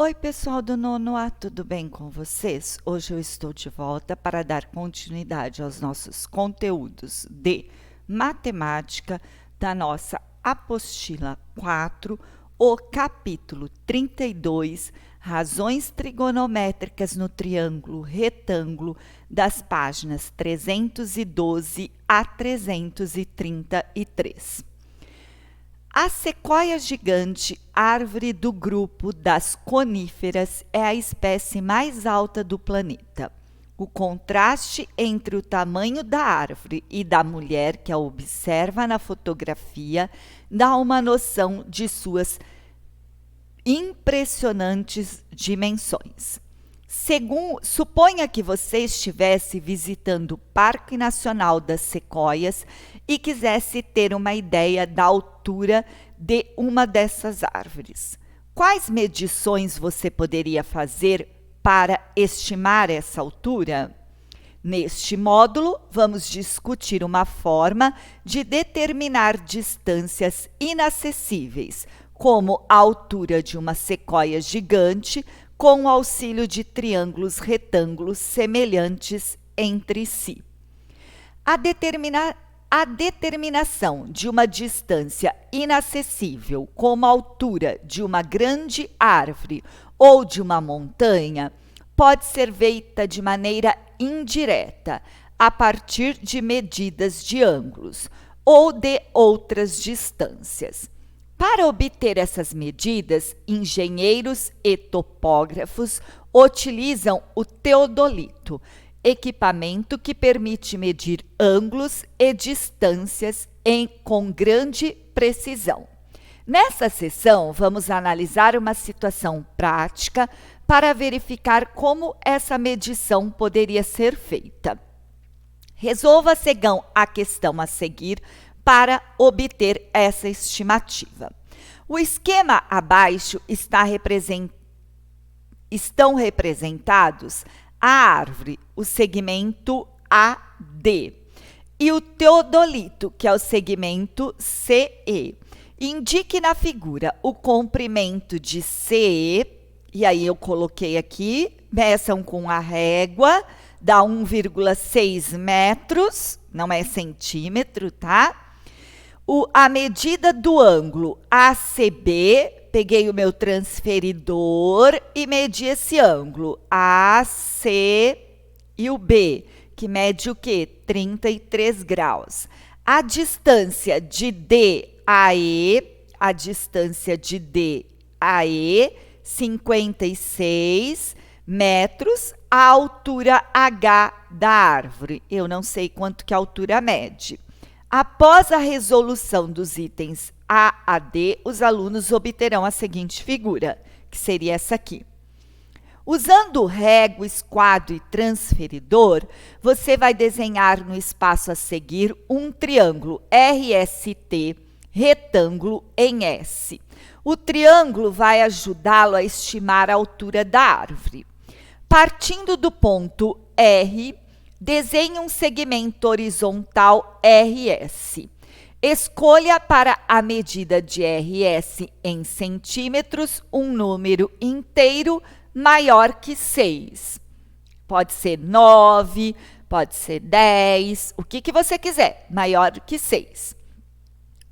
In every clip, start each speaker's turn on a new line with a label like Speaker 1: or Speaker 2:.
Speaker 1: Oi, pessoal do nono A, tudo bem com vocês? Hoje eu estou de volta para dar continuidade aos nossos conteúdos de matemática da nossa apostila 4, o capítulo 32, razões trigonométricas no triângulo retângulo, das páginas 312 a 333. A sequoia gigante, árvore do grupo das coníferas, é a espécie mais alta do planeta. O contraste entre o tamanho da árvore e da mulher que a observa na fotografia dá uma noção de suas impressionantes dimensões. Suponha que você estivesse visitando o Parque Nacional das Sequoias e quisesse ter uma ideia da altura de uma dessas árvores. Quais medições você poderia fazer para estimar essa altura? Neste módulo, vamos discutir uma forma de determinar distâncias inacessíveis, como a altura de uma sequoia gigante, com o auxílio de triângulos retângulos semelhantes entre si. A determinação de uma distância inacessível, como a altura de uma grande árvore ou de uma montanha, pode ser feita de maneira indireta, a partir de medidas de ângulos ou de outras distâncias. Para obter essas medidas, engenheiros e topógrafos utilizam o teodolito, equipamento que permite medir ângulos e distâncias com grande precisão. Nessa sessão, vamos analisar uma situação prática para verificar como essa medição poderia ser feita. Resolva a questão a seguir para obter essa estimativa. O esquema abaixo estão representados a árvore, o segmento AD, e o teodolito, que é o segmento CE. Indique na figura o comprimento de CE, e aí eu coloquei aqui, meçam com a régua, dá 1,6 metros, não é centímetro, tá? A medida do ângulo ACB, peguei o meu transferidor e medi esse ângulo AC e o B, que mede o quê? 33 graus. A distância de D a E, 56 metros, a altura H da árvore. Eu não sei quanto que a altura mede. Após a resolução dos itens A a D, os alunos obterão a seguinte figura, que seria essa aqui. Usando régua, esquadro e transferidor, você vai desenhar no espaço a seguir um triângulo RST, retângulo em S. O triângulo vai ajudá-lo a estimar a altura da árvore. Partindo do ponto R, desenhe um segmento horizontal RS. Escolha para a medida de RS em centímetros um número inteiro maior que 6. Pode ser 9, pode ser 10, o que você quiser, maior que 6.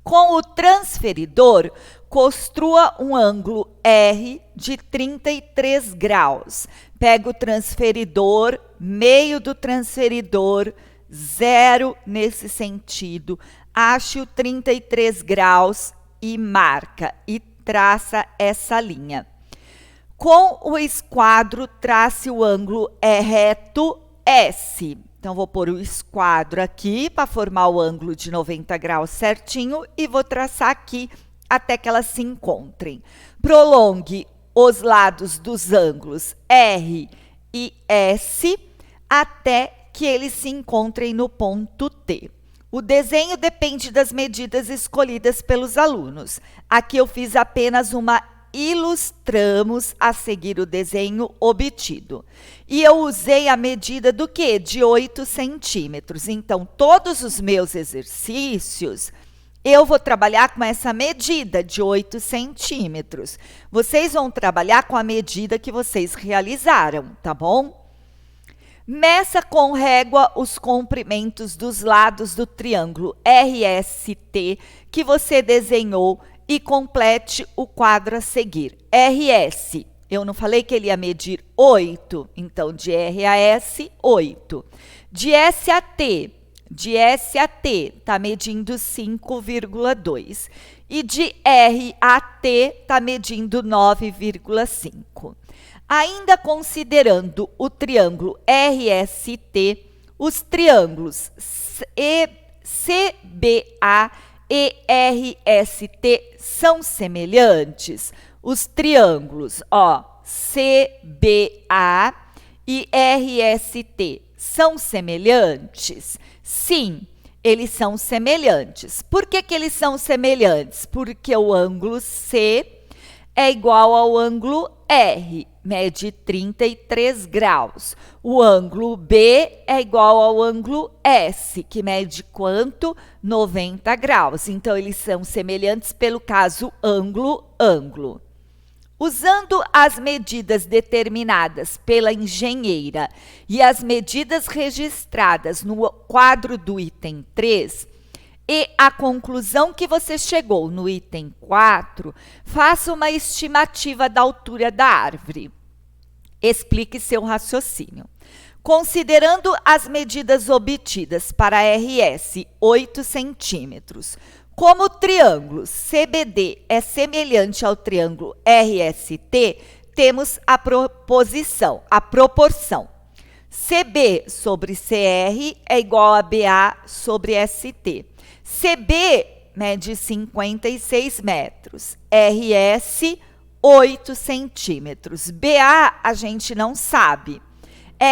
Speaker 1: Com o transferidor, construa um ângulo R de 33 graus. Pega o transferidor, meio do transferidor, 0 nesse sentido. Ache o 33 graus e marca e traça essa linha. Com o esquadro, trace o ângulo reto S. Então, vou pôr o esquadro aqui para formar o ângulo de 90 graus certinho e vou traçar aqui até que elas se encontrem. Prolongue os lados dos ângulos R e S até que eles se encontrem no ponto T. O desenho depende das medidas escolhidas pelos alunos. Aqui eu fiz apenas ilustramos a seguir o desenho obtido. E eu usei a medida do quê? De 8 centímetros. Então, todos os meus exercícios, Eu vou trabalhar com essa medida de 8 centímetros. Vocês vão trabalhar com a medida que vocês realizaram, tá bom? Meça com régua os comprimentos dos lados do triângulo RST que você desenhou e complete o quadro a seguir. RS, eu não falei que ele ia medir 8, então de R a S, 8. De S a T está medindo 5,2. E de R a T está medindo 9,5. Ainda considerando o triângulo RST, os triângulos CBA e RST são semelhantes? Os triângulos CBA e RST são semelhantes? Sim, eles são semelhantes. Por que eles são semelhantes? Porque o ângulo C é igual ao ângulo R, mede 33 graus. O ângulo B é igual ao ângulo S, que mede quanto? 90 graus. Então, eles são semelhantes pelo caso ângulo-ângulo. Usando as medidas determinadas pela engenheira e as medidas registradas no quadro do item 3, e a conclusão que você chegou no item 4, faça uma estimativa da altura da árvore. Explique seu raciocínio. Considerando as medidas obtidas para RS, 8 centímetros, como o triângulo CBD é semelhante ao triângulo RST, temos a proporção. CB sobre CR é igual a BA sobre ST. CB mede 56 metros, RS 8 centímetros, BA a gente não sabe,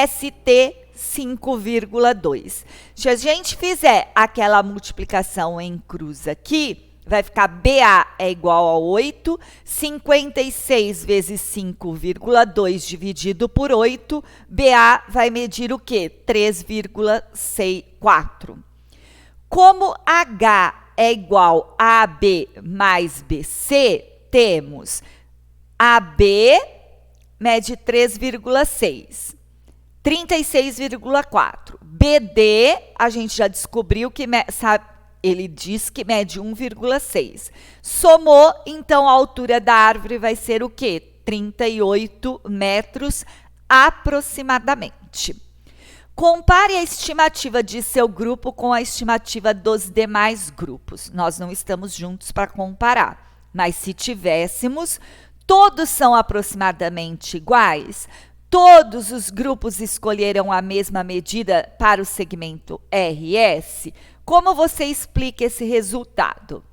Speaker 1: ST 5,2. Se a gente fizer aquela multiplicação em cruz aqui, vai ficar BA é igual a 8, 56 vezes 5,2 dividido por 8, BA vai medir o quê? 3,64. Como H é igual a AB mais BC, temos AB mede 3,6, 36,4. BD, a gente já descobriu que ele diz que mede 1,6. Somou, então a altura da árvore vai ser o quê? 38 metros aproximadamente. Compare a estimativa de seu grupo com a estimativa dos demais grupos. Nós não estamos juntos para comparar, mas se tivéssemos, todos são aproximadamente iguais. Todos os grupos escolheram a mesma medida para o segmento RS. Como você explica esse resultado?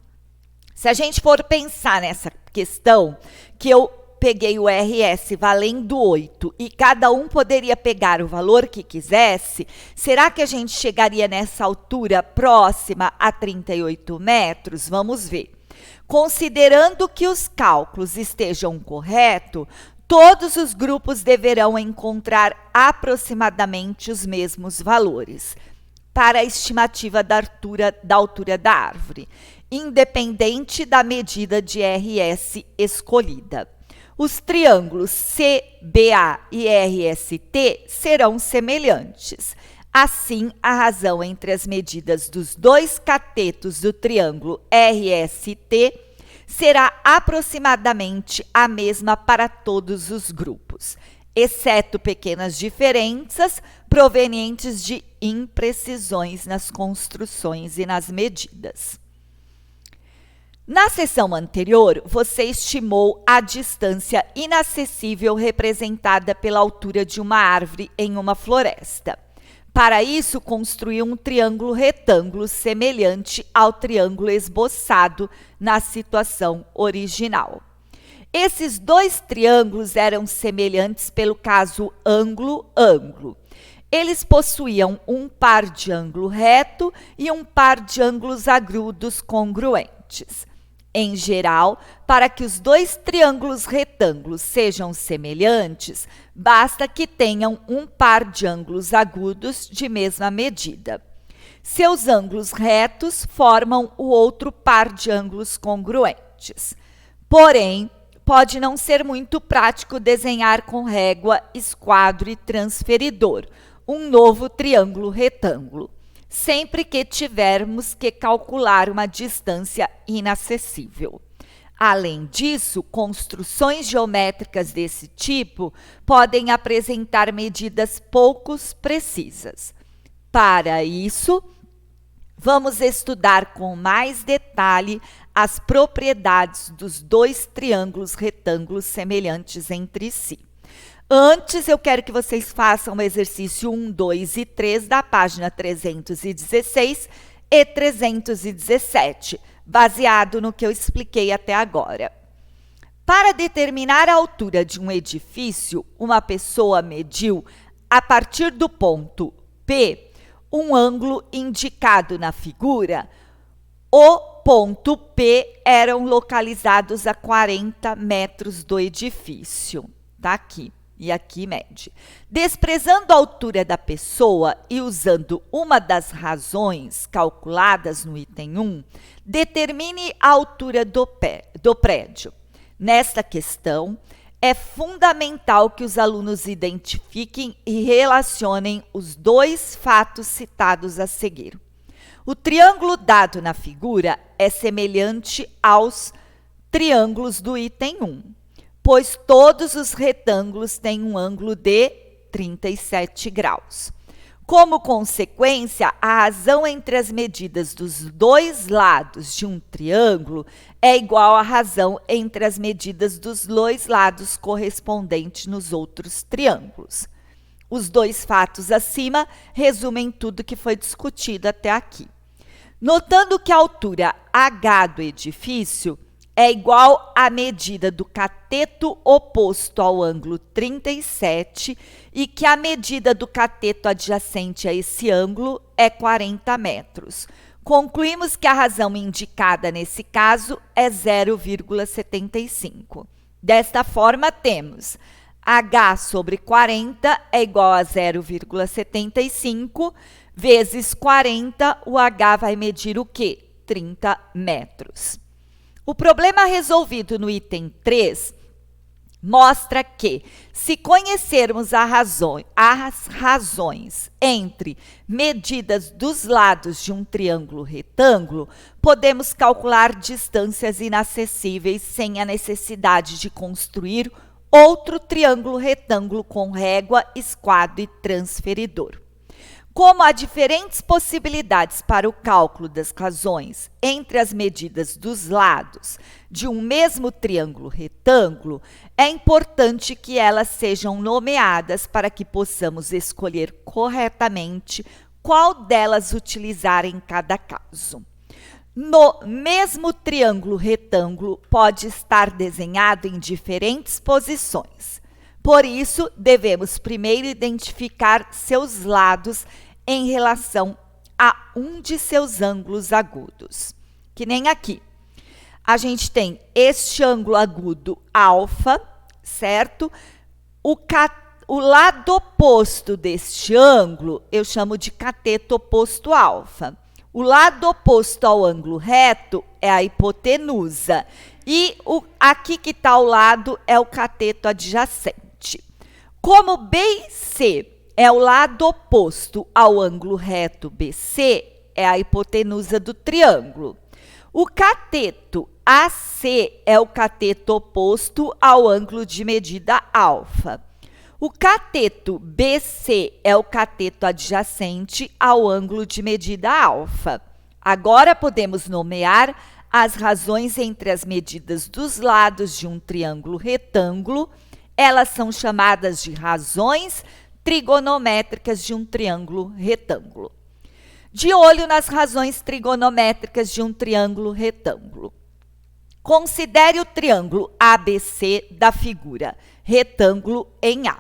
Speaker 1: Se a gente for pensar nessa questão, que eu peguei o RS valendo 8 e cada um poderia pegar o valor que quisesse, será que a gente chegaria nessa altura próxima a 38 metros? Vamos ver. Considerando que os cálculos estejam corretos, todos os grupos deverão encontrar aproximadamente os mesmos valores para a estimativa da altura da árvore, independente da medida de RS escolhida. Os triângulos CBA e RST serão semelhantes. Assim, a razão entre as medidas dos dois catetos do triângulo RST será aproximadamente a mesma para todos os grupos, exceto pequenas diferenças provenientes de imprecisões nas construções e nas medidas. Na seção anterior, você estimou a distância inacessível representada pela altura de uma árvore em uma floresta. Para isso, construiu um triângulo retângulo semelhante ao triângulo esboçado na situação original. Esses dois triângulos eram semelhantes pelo caso ângulo-ângulo. Eles possuíam um par de ângulo reto e um par de ângulos agudos congruentes. Em geral, para que os dois triângulos retângulos sejam semelhantes, basta que tenham um par de ângulos agudos de mesma medida. Seus ângulos retos formam o outro par de ângulos congruentes. Porém, pode não ser muito prático desenhar com régua, esquadro e transferidor um novo triângulo retângulo, sempre que tivermos que calcular uma distância inacessível. Além disso, construções geométricas desse tipo podem apresentar medidas pouco precisas. Para isso, vamos estudar com mais detalhe as propriedades dos dois triângulos retângulos semelhantes entre si. Antes, eu quero que vocês façam o exercício 1, 2 e 3 da página 316 e 317, baseado no que eu expliquei até agora. Para determinar a altura de um edifício, uma pessoa mediu, a partir do ponto P, um ângulo indicado na figura. O ponto P eram localizados a 40 metros do edifício. Tá aqui. E aqui mede. Desprezando a altura da pessoa e usando uma das razões calculadas no item 1, determine a altura do prédio. Nesta questão, é fundamental que os alunos identifiquem e relacionem os dois fatos citados a seguir. O triângulo dado na figura é semelhante aos triângulos do item 1. Pois todos os retângulos têm um ângulo de 37 graus. Como consequência, a razão entre as medidas dos dois lados de um triângulo é igual à razão entre as medidas dos dois lados correspondentes nos outros triângulos. Os dois fatos acima resumem tudo que foi discutido até aqui. Notando que a altura H do edifício é igual à medida do cateto oposto ao ângulo 37 e que a medida do cateto adjacente a esse ângulo é 40 metros. Concluímos que a razão indicada nesse caso é 0,75. Desta forma, temos H sobre 40 é igual a 0,75 vezes 40, o H vai medir o quê? 30 metros. O problema resolvido no item 3 mostra que, se conhecermos as razões entre medidas dos lados de um triângulo retângulo, podemos calcular distâncias inacessíveis sem a necessidade de construir outro triângulo retângulo com régua, esquadro e transferidor. Como há diferentes possibilidades para o cálculo das razões entre as medidas dos lados de um mesmo triângulo retângulo, é importante que elas sejam nomeadas para que possamos escolher corretamente qual delas utilizar em cada caso. No mesmo triângulo retângulo pode estar desenhado em diferentes posições. Por isso, devemos primeiro identificar seus lados em relação a um de seus ângulos agudos. Que nem aqui. A gente tem este ângulo agudo alfa, certo? O lado oposto deste ângulo eu chamo de cateto oposto alfa. O lado oposto ao ângulo reto é a hipotenusa. E aqui que está ao lado é o cateto adjacente. Como B e C é o lado oposto ao ângulo reto BC, é a hipotenusa do triângulo. O cateto AC é o cateto oposto ao ângulo de medida alfa. O cateto BC é o cateto adjacente ao ângulo de medida alfa. Agora podemos nomear as razões entre as medidas dos lados de um triângulo retângulo. Elas são chamadas de razões trigonométricas de um triângulo retângulo. De olho nas razões trigonométricas de um triângulo retângulo. Considere o triângulo ABC da figura retângulo em A.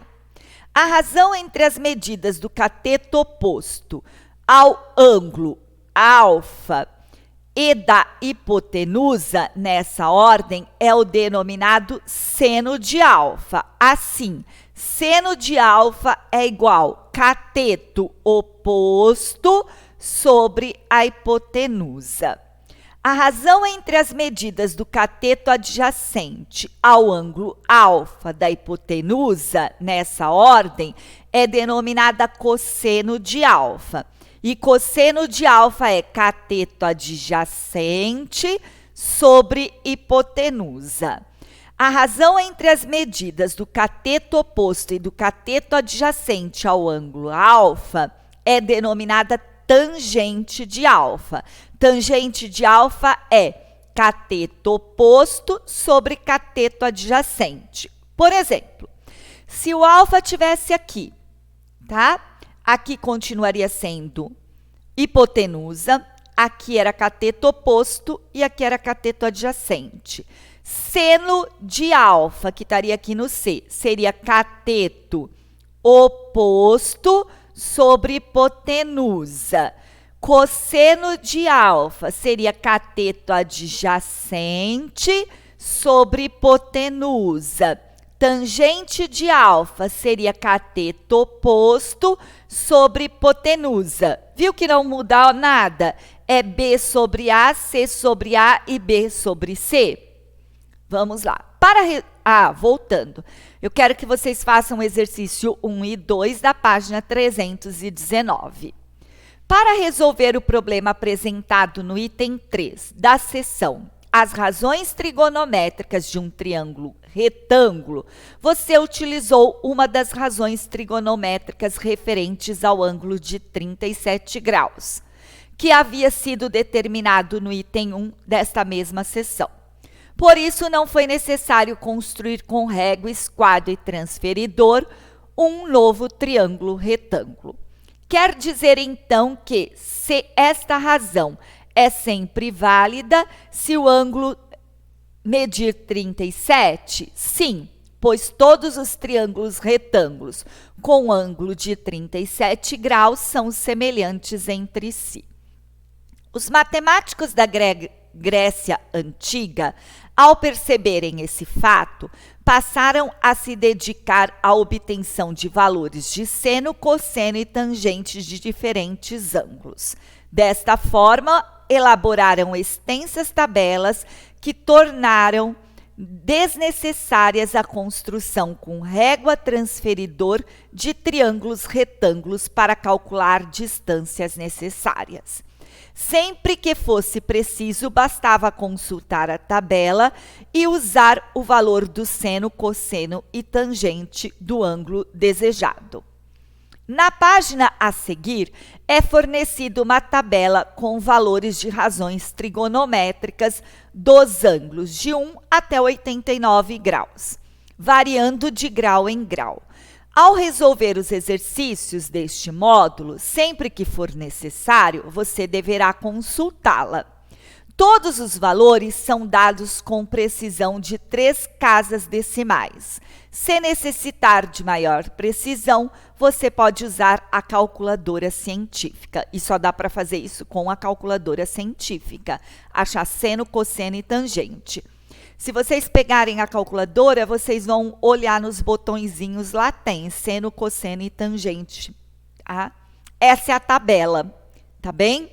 Speaker 1: A razão entre as medidas do cateto oposto ao ângulo alfa e da hipotenusa, nessa ordem, é o denominado seno de alfa. Assim, seno de alfa é igual cateto oposto sobre a hipotenusa. A razão entre as medidas do cateto adjacente ao ângulo alfa da hipotenusa, nessa ordem, é denominada cosseno de alfa. E cosseno de alfa é cateto adjacente sobre hipotenusa. A razão entre as medidas do cateto oposto e do cateto adjacente ao ângulo alfa é denominada tangente de alfa. Tangente de alfa é cateto oposto sobre cateto adjacente. Por exemplo, se o alfa estivesse aqui, tá? Aqui continuaria sendo hipotenusa, aqui era cateto oposto e aqui era cateto adjacente. Seno de alfa, que estaria aqui no C, seria cateto oposto sobre hipotenusa. Cosseno de alfa seria cateto adjacente sobre hipotenusa. Tangente de alfa seria cateto oposto sobre hipotenusa. Viu que não muda nada? É B sobre A, C sobre A e B sobre C. Vamos lá. Voltando. Eu quero que vocês façam o exercício 1 e 2 da página 319. Para resolver o problema apresentado no item 3 da seção As razões trigonométricas de um triângulo retângulo, você utilizou uma das razões trigonométricas referentes ao ângulo de 37 graus, que havia sido determinado no item 1 desta mesma seção. Por isso, não foi necessário construir com régua, esquadro e transferidor um novo triângulo retângulo. Quer dizer, então, que se esta razão é sempre válida se o ângulo medir 37? Sim, pois todos os triângulos retângulos com ângulo de 37 graus são semelhantes entre si. Os matemáticos da Grécia Antiga, ao perceberem esse fato, passaram a se dedicar à obtenção de valores de seno, cosseno e tangente de diferentes ângulos. Desta forma, elaboraram extensas tabelas que tornaram desnecessárias a construção com régua transferidor de triângulos retângulos para calcular distâncias necessárias. Sempre que fosse preciso, bastava consultar a tabela e usar o valor do seno, cosseno e tangente do ângulo desejado. Na página a seguir, é fornecida uma tabela com valores de razões trigonométricas dos ângulos de 1 até 89 graus, variando de grau em grau. Ao resolver os exercícios deste módulo, sempre que for necessário, você deverá consultá-la. Todos os valores são dados com precisão de 3 casas decimais. Se necessitar de maior precisão, você pode usar a calculadora científica. E só dá para fazer isso com a calculadora científica. Achar seno, cosseno e tangente. Se vocês pegarem a calculadora, vocês vão olhar nos botõezinhos lá, tem seno, cosseno e tangente. Tá? Essa é a tabela, tá bem?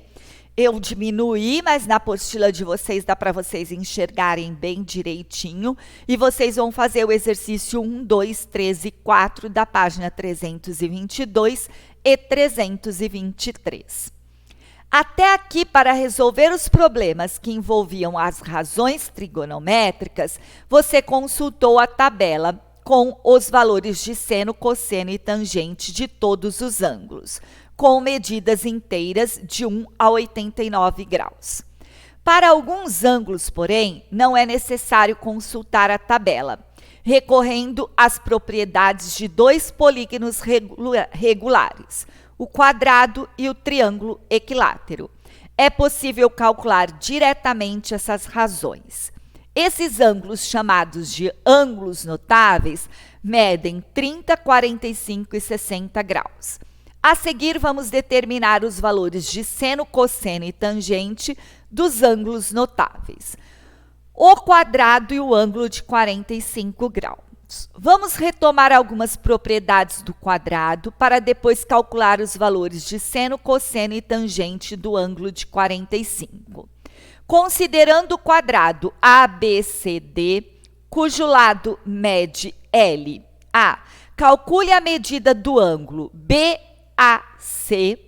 Speaker 1: Eu diminuí, mas na apostila de vocês dá para vocês enxergarem bem direitinho. E vocês vão fazer o exercício 1, 2, 3 e 4 da página 322 e 323. Até aqui, para resolver os problemas que envolviam as razões trigonométricas, você consultou a tabela com os valores de seno, cosseno e tangente de todos os ângulos, com medidas inteiras de 1 a 89 graus. Para alguns ângulos, porém, não é necessário consultar a tabela, recorrendo às propriedades de 2 polígonos regulares, o quadrado e o triângulo equilátero. É possível calcular diretamente essas razões. Esses ângulos, chamados de ângulos notáveis, medem 30, 45 e 60 graus. A seguir, vamos determinar os valores de seno, cosseno e tangente dos ângulos notáveis. O quadrado e o ângulo de 45 graus. Vamos retomar algumas propriedades do quadrado para depois calcular os valores de seno, cosseno e tangente do ângulo de 45. Considerando o quadrado ABCD, cujo lado mede L. A. Calcule a medida do ângulo BAC.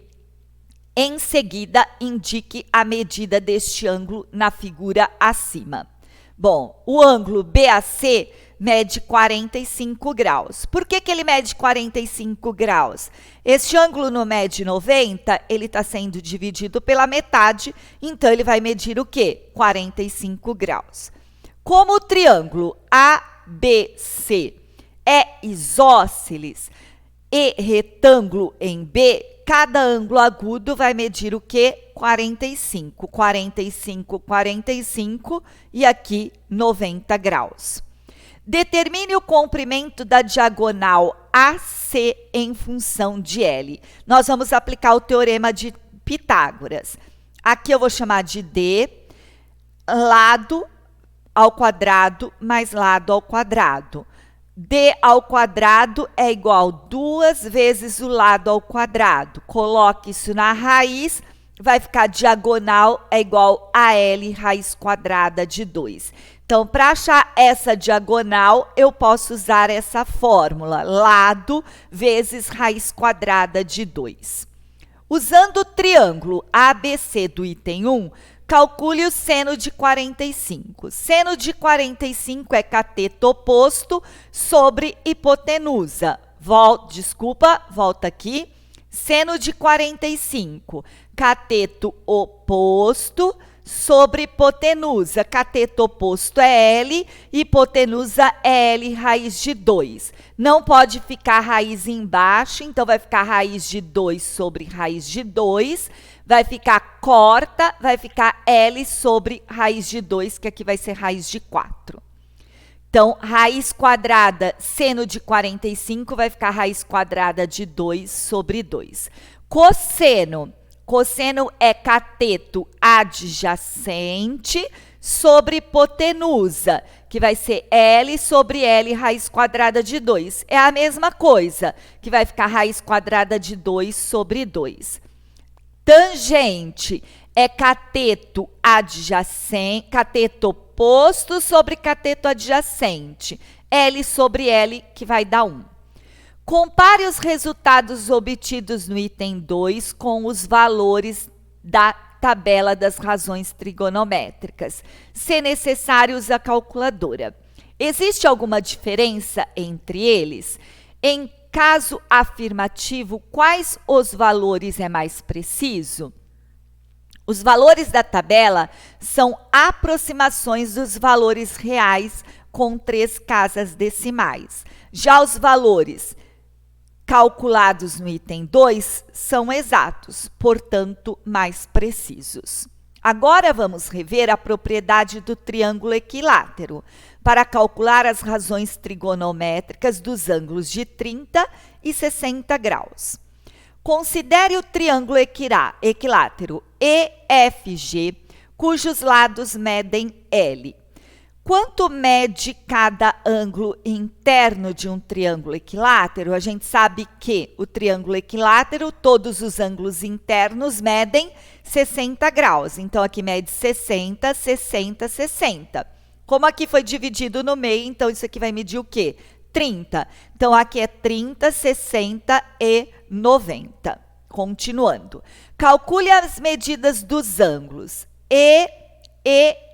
Speaker 1: Em seguida, indique a medida deste ângulo na figura acima. Bom, o ângulo BAC mede 45 graus. Por que ele mede 45 graus? Este ângulo não mede 90, ele está sendo dividido pela metade, então ele vai medir o quê? 45 graus. Como o triângulo ABC é isósceles e retângulo em B, cada ângulo agudo vai medir o quê? 45. 45, 45 e aqui 90 graus. Determine o comprimento da diagonal AC em função de L. Nós vamos aplicar o teorema de Pitágoras. Aqui eu vou chamar de D, lado ao quadrado mais lado ao quadrado. D ao quadrado é igual a 2 vezes o lado ao quadrado. Coloque isso na raiz, vai ficar diagonal é igual a L raiz quadrada de 2. Então, para achar essa diagonal, eu posso usar essa fórmula, lado vezes raiz quadrada de 2. Usando o triângulo ABC do item 1, calcule o seno de 45. Seno de 45 é cateto oposto sobre hipotenusa. Volta aqui. Seno de 45, cateto oposto sobre hipotenusa. Cateto oposto é L, hipotenusa é L raiz de 2. Não pode ficar raiz embaixo, então vai ficar raiz de 2 sobre raiz de 2. Vai ficar corta, vai ficar L sobre raiz de 2, que aqui vai ser raiz de 4. Então, raiz quadrada, seno de 45, vai ficar raiz quadrada de 2 sobre 2. Cosseno. Cosseno é cateto adjacente sobre hipotenusa, que vai ser L sobre L raiz quadrada de 2. É a mesma coisa, que vai ficar raiz quadrada de 2 sobre 2. Tangente é cateto adjacente, cateto oposto sobre cateto adjacente. L sobre L, que vai dar 1. Compare os resultados obtidos no item 2 com os valores da tabela das razões trigonométricas. Se necessário, use a calculadora. Existe alguma diferença entre eles? Em caso afirmativo, quais os valores é mais preciso? Os valores da tabela são aproximações dos valores reais com 3 casas decimais. Já os valores calculados no item 2 são exatos, portanto, mais precisos. Agora vamos rever a propriedade do triângulo equilátero para calcular as razões trigonométricas dos ângulos de 30 e 60 graus. Considere o triângulo equilátero EFG, cujos lados medem L. Quanto mede cada ângulo interno de um triângulo equilátero? A gente sabe que o triângulo equilátero, todos os ângulos internos medem 60 graus. Então, aqui mede 60, 60, 60. Como aqui foi dividido no meio, então isso aqui vai medir o quê? 30. Então, aqui é 30, 60 e 90. Continuando. Calcule as medidas dos ângulos E,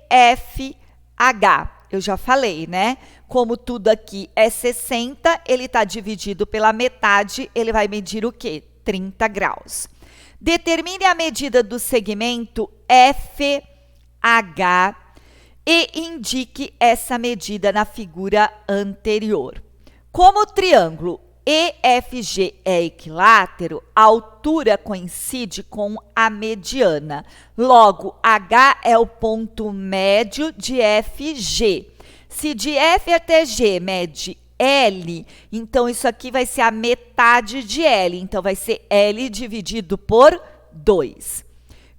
Speaker 1: F, H. Eu já falei, né? Como tudo aqui é 60, ele está dividido pela metade, ele vai medir o quê? 30 graus. Determine a medida do segmento FH e indique essa medida na figura anterior. Como o triângulo EFG é equilátero, a altura coincide com a mediana. Logo, H é o ponto médio de FG. Se de F até G mede L, então isso aqui vai ser a metade de L. Então, vai ser L dividido por 2.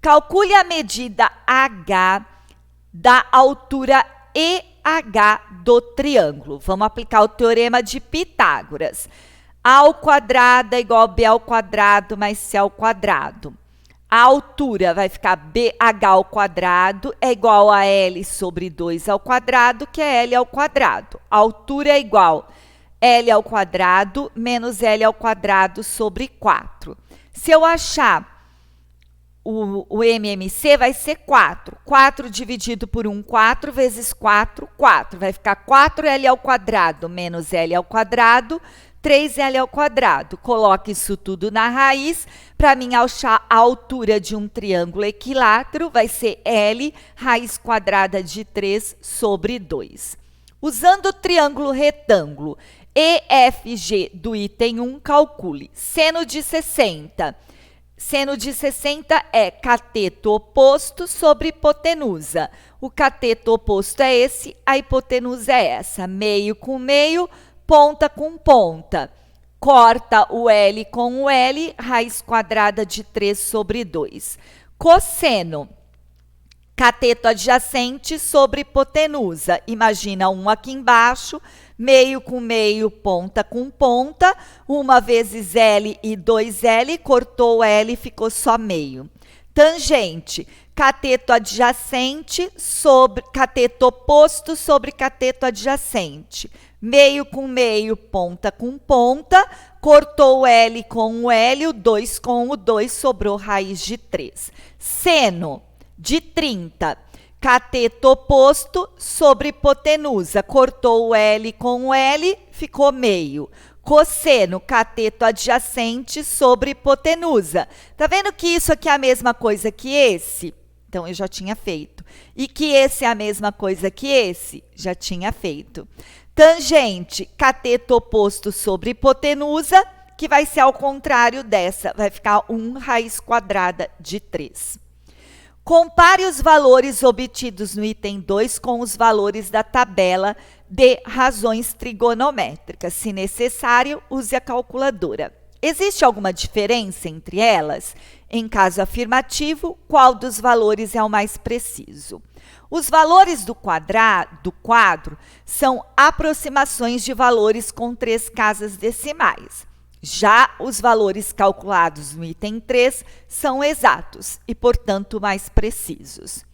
Speaker 1: Calcule a medida H da altura BH do triângulo. Vamos aplicar o teorema de Pitágoras. A ao quadrado é igual a B ao quadrado mais C ao quadrado. A altura vai ficar BH ao quadrado é igual a L sobre 2 ao quadrado, que é L ao quadrado. A altura é igual a L ao quadrado menos L ao quadrado sobre 4. Se eu achar o MMC, vai ser 4. 4 dividido por 1, 4 vezes 4, 4. Vai ficar 4L ao quadrado menos L ao quadrado, 3L ao quadrado. Coloque isso tudo na raiz. Para mim, achar a altura de um triângulo equilátero, vai ser L raiz quadrada de 3 sobre 2. Usando o triângulo retângulo EFG do item 1, calcule. Seno de 60. Seno de 60 é cateto oposto sobre hipotenusa. O cateto oposto é esse, a hipotenusa é essa. Meio com meio, ponta com ponta. Corta o L com o L, raiz quadrada de 3 sobre 2. Cosseno, cateto adjacente sobre hipotenusa. Imagina um aqui embaixo, meio com meio, ponta com ponta. 1 vezes L e 2L, cortou o L, ficou só meio. Tangente, cateto adjacente sobre cateto oposto sobre cateto adjacente. Meio com meio, ponta com ponta, cortou o L com o L, o 2 com o 2, sobrou raiz de 3. Seno de 30, cateto oposto sobre hipotenusa, cortou o L com o L, ficou meio. Cosseno, cateto adjacente sobre hipotenusa. Tá vendo que isso aqui é a mesma coisa que esse? Então, eu já tinha feito. E que esse é a mesma coisa que esse? Já tinha feito. Tangente, cateto oposto sobre hipotenusa, que vai ser ao contrário dessa. Vai ficar 1 raiz quadrada de 3. Compare os valores obtidos no item 2 com os valores da tabela de razões trigonométricas. Se necessário, use a calculadora. Existe alguma diferença entre elas? Em caso afirmativo, qual dos valores é o mais preciso? Os valores do quadro são aproximações de valores com 3 casas decimais. Já os valores calculados no item 3 são exatos e, portanto, mais precisos.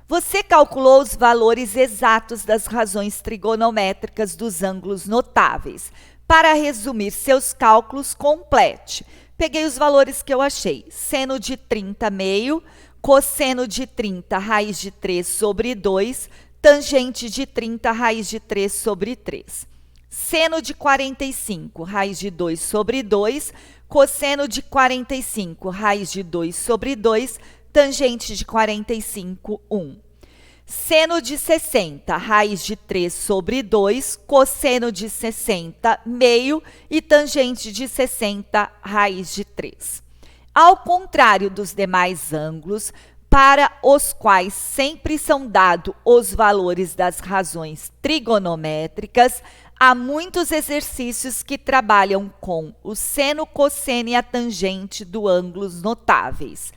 Speaker 1: Você calculou os valores exatos das razões trigonométricas dos ângulos notáveis. Para resumir seus cálculos, complete. Peguei os valores que eu achei. Seno de 30, meio. Cosseno de 30, raiz de 3 sobre 2. Tangente de 30, raiz de 3 sobre 3. Seno de 45, raiz de 2 sobre 2. Cosseno de 45, raiz de 2 sobre 2. Tangente de 45, 1. Seno de 60, raiz de 3 sobre 2. Cosseno de 60, meio. E tangente de 60, raiz de 3. Ao contrário dos demais ângulos, para os quais sempre são dados os valores das razões trigonométricas, há muitos exercícios que trabalham com o seno, cosseno e a tangente do ângulos notáveis,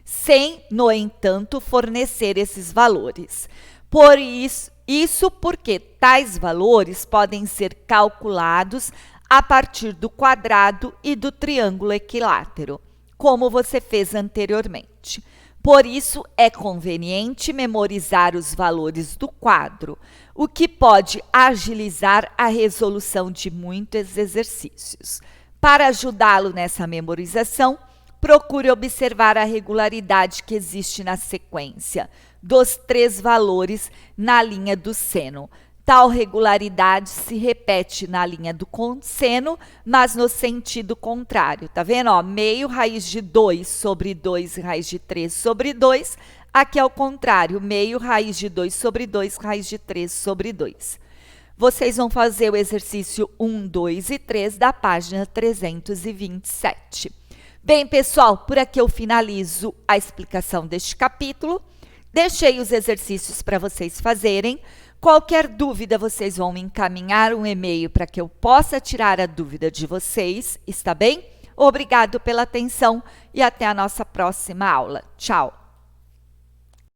Speaker 1: sem, no entanto, fornecer esses valores. Por isso porque tais valores podem ser calculados a partir do quadrado e do triângulo equilátero, como você fez anteriormente. Por isso, é conveniente memorizar os valores do quadro, o que pode agilizar a resolução de muitos exercícios. Para ajudá-lo nessa memorização, procure observar a regularidade que existe na sequência dos 3 valores na linha do seno. Tal regularidade se repete na linha do cosseno, mas no sentido contrário. Tá vendo? Ó, meio, raiz de 2 sobre 2, raiz de 3 sobre 2. Aqui é o contrário, meio, raiz de 2 sobre 2, raiz de 3 sobre 2. Vocês vão fazer o exercício 1, 2 e 3 da página 327. Bem, pessoal, por aqui eu finalizo a explicação deste capítulo. Deixei os exercícios para vocês fazerem. Qualquer dúvida, vocês vão me encaminhar um e-mail para que eu possa tirar a dúvida de vocês, está bem? Obrigado pela atenção e até a nossa próxima aula. Tchau!